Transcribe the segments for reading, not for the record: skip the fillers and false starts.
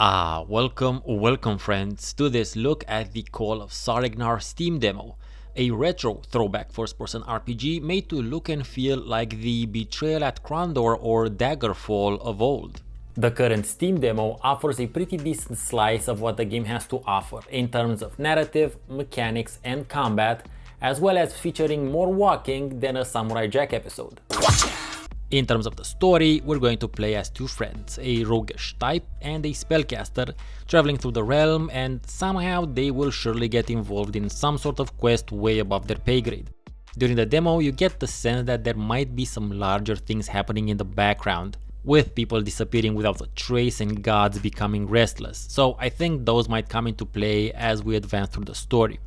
Welcome friends to this look at the Call of Saregnar Steam demo, a retro throwback first-person RPG made to look and feel like the Betrayal at Krondor or Daggerfall of old. The current Steam demo offers a pretty decent slice of what the game has to offer in terms of narrative, mechanics and combat, as well as featuring more walking than a Samurai Jack episode. In terms of the story, we're going to play as two friends, a roguish type and a spellcaster, traveling through the realm, and somehow they will surely get involved in some sort of quest way above their pay grade. During the demo, you get the sense that there might be some larger things happening in the background, with people disappearing without a trace and gods becoming restless, so I think those might come into play as we advance through the story.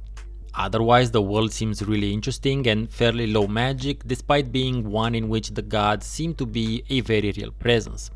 Otherwise, the world seems really interesting and fairly low magic, despite being one in which the gods seem to be a very real presence.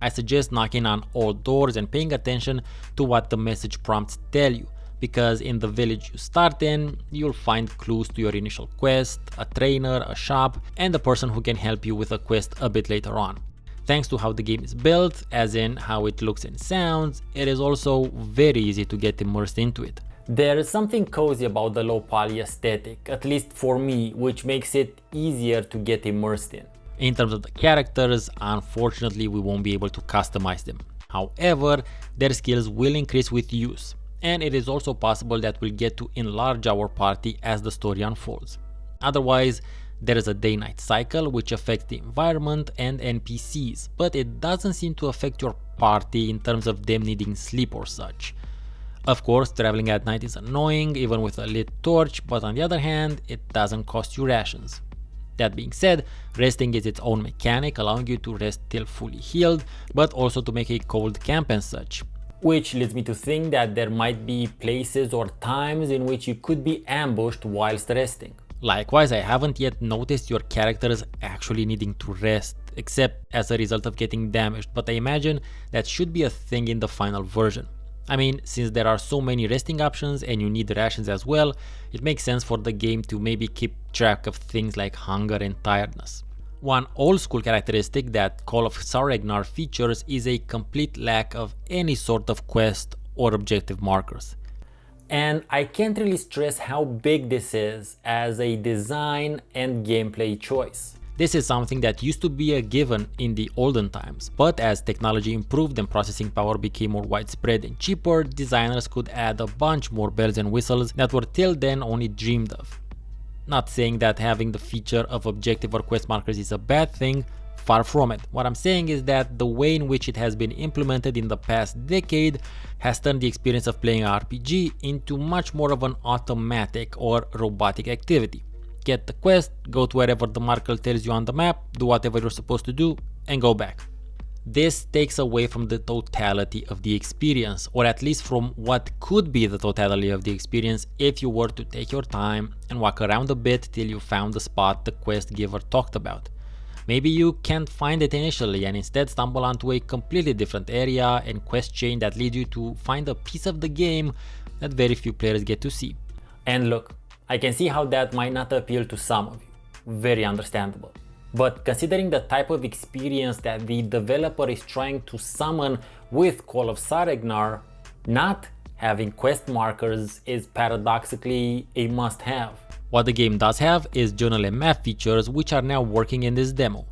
I suggest knocking on all doors and paying attention to what the message prompts tell you, because in the village you start in, you'll find clues to your initial quest, a trainer, a shop, and a person who can help you with a quest a bit later on. Thanks to how the game is built, as in how it looks and sounds, it is also very easy to get immersed into it. There is something cozy about the low poly aesthetic, at least for me, which makes it easier to get immersed in. In terms of the characters, unfortunately we won't be able to customize them. However, their skills will increase with use, and it is also possible that we'll get to enlarge our party as the story unfolds. Otherwise, there is a day-night cycle which affects the environment and NPCs, but it doesn't seem to affect your party in terms of them needing sleep or such. Of course, traveling at night is annoying even with a lit torch, but on the other hand, it doesn't cost you rations. That being said, resting is its own mechanic, allowing you to rest till fully healed, but also to make a cold camp and such. Which leads me to think that there might be places or times in which you could be ambushed whilst resting. Likewise, I haven't yet noticed your characters actually needing to rest, except as a result of getting damaged, but I imagine that should be a thing in the final version. I mean, since there are so many resting options and you need rations as well, it makes sense for the game to maybe keep track of things like hunger and tiredness. One old school characteristic that Call of Saregnar features is a complete lack of any sort of quest or objective markers. And I can't really stress how big this is as a design and gameplay choice. This is something that used to be a given in the olden times, but as technology improved and processing power became more widespread and cheaper, designers could add a bunch more bells and whistles that were till then only dreamed of. Not saying that having the feature of objective or quest markers is a bad thing, far from it. What I'm saying is that the way in which it has been implemented in the past decade has turned the experience of playing an RPG into much more of an automatic or robotic activity. Get the quest, go to wherever the marker tells you on the map, do whatever you're supposed to do, and go back. This takes away from the totality of the experience, or at least from what could be the totality of the experience if you were to take your time and walk around a bit till you found the spot the quest giver talked about. Maybe you can't find it initially and instead stumble onto a completely different area and quest chain that leads you to find a piece of the game that very few players get to see. And look, I can see how that might not appeal to some of you. Very understandable. But considering the type of experience that the developer is trying to summon with Call of Saregnar, not having quest markers is paradoxically a must-have. What the game does have is journal and map features which are now working in this demo.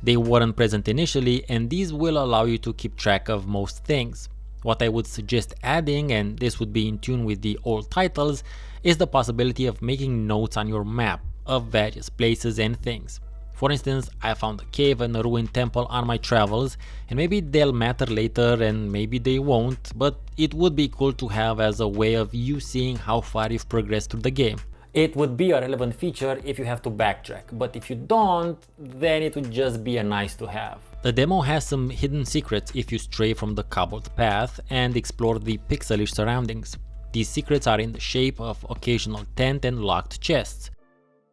They weren't present initially, and these will allow you to keep track of most things. What I would suggest adding, and this would be in tune with the old titles, is the possibility of making notes on your map of various places and things. For instance, I found a cave and a ruined temple on my travels, and maybe they'll matter later and maybe they won't, but it would be cool to have as a way of you seeing how far you've progressed through the game. It would be a relevant feature if you have to backtrack, but if you don't, then it would just be a nice to have. The demo has some hidden secrets if you stray from the cobbled path and explore the pixelish surroundings. These secrets are in the shape of occasional tent and locked chests.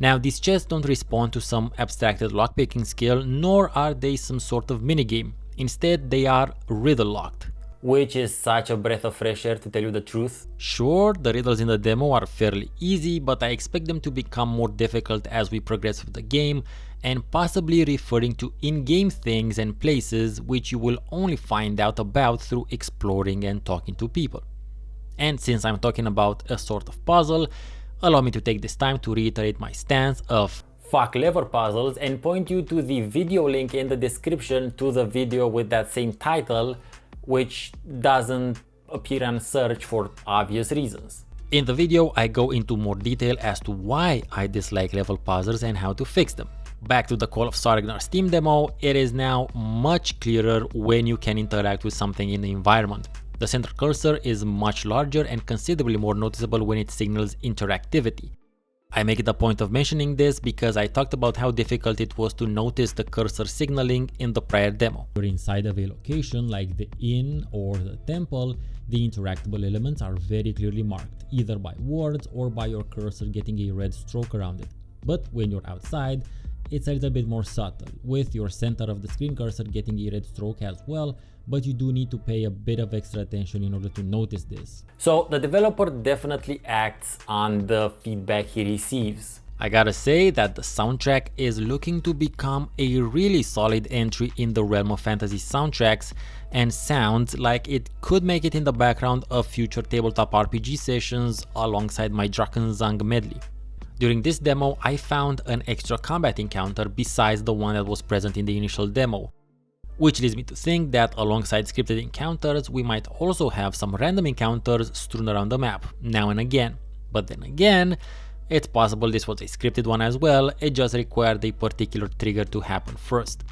Now, these chests don't respond to some abstracted lockpicking skill, nor are they some sort of minigame. Instead, they are riddle locked. Which is such a breath of fresh air, to tell you the truth. Sure, the riddles in the demo are fairly easy, but I expect them to become more difficult as we progress through the game, and possibly referring to in-game things and places which you will only find out about through exploring and talking to people. And since I'm talking about a sort of puzzle, allow me to take this time to reiterate my stance of fuck lever puzzles and point you to the video link in the description to the video with that same title, which doesn't appear on search for obvious reasons. In the video, I go into more detail as to why I dislike level puzzles and how to fix them. Back to the Call of Saregnar Steam demo, it is now much clearer when you can interact with something in the environment. The center cursor is much larger and considerably more noticeable when it signals interactivity. I make it a point of mentioning this because I talked about how difficult it was to notice the cursor signaling in the prior demo. You're inside of a location like the inn or the temple, the interactable elements are very clearly marked, either by words or by your cursor getting a red stroke around it. But when you're outside, it's a little bit more subtle, with your center of the screen cursor getting a red stroke as well, but you do need to pay a bit of extra attention in order to notice this. So the developer definitely acts on the feedback he receives. I gotta say that the soundtrack is looking to become a really solid entry in the realm of fantasy soundtracks and sounds like it could make it in the background of future tabletop RPG sessions alongside my Drakenzang medley. During this demo, I found an extra combat encounter besides the one that was present in the initial demo, which leads me to think that alongside scripted encounters, we might also have some random encounters strewn around the map, now and again. But then again, it's possible this was a scripted one as well, it just required a particular trigger to happen first.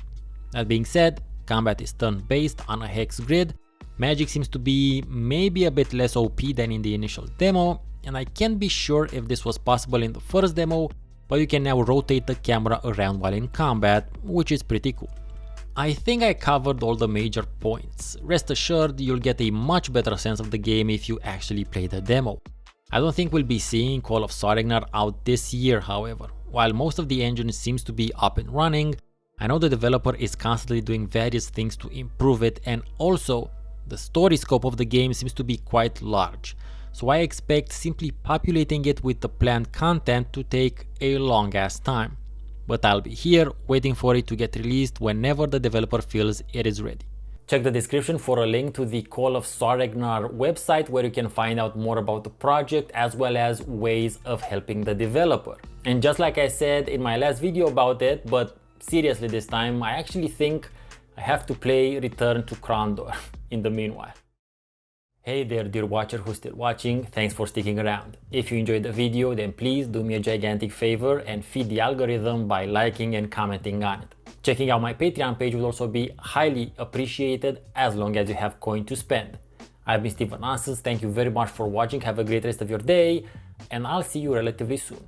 That being said, combat is turn-based on a hex grid, magic seems to be maybe a bit less OP than in the initial demo, and I can't be sure if this was possible in the first demo, but you can now rotate the camera around while in combat, which is pretty cool. I think I covered all the major points. Rest assured, you'll get a much better sense of the game if you actually play the demo. I don't think we'll be seeing Call of Saregnar out this year, however. While most of the engine seems to be up and running, I know the developer is constantly doing various things to improve it, and also the story scope of the game seems to be quite large. So I expect simply populating it with the planned content to take a long ass time. But I'll be here waiting for it to get released whenever the developer feels it is ready. Check the description for a link to the Call of Saregnar website where you can find out more about the project as well as ways of helping the developer. And just like I said in my last video about it, but seriously this time, I actually think I have to play Return to Krondor in the meanwhile. Hey there dear watcher who's still watching, thanks for sticking around. If you enjoyed the video, then please do me a gigantic favor and feed the algorithm by liking and commenting on it. Checking out my Patreon page will also be highly appreciated as long as you have coin to spend. I've been Steven Ansons, thank you very much for watching, have a great rest of your day, and I'll see you relatively soon.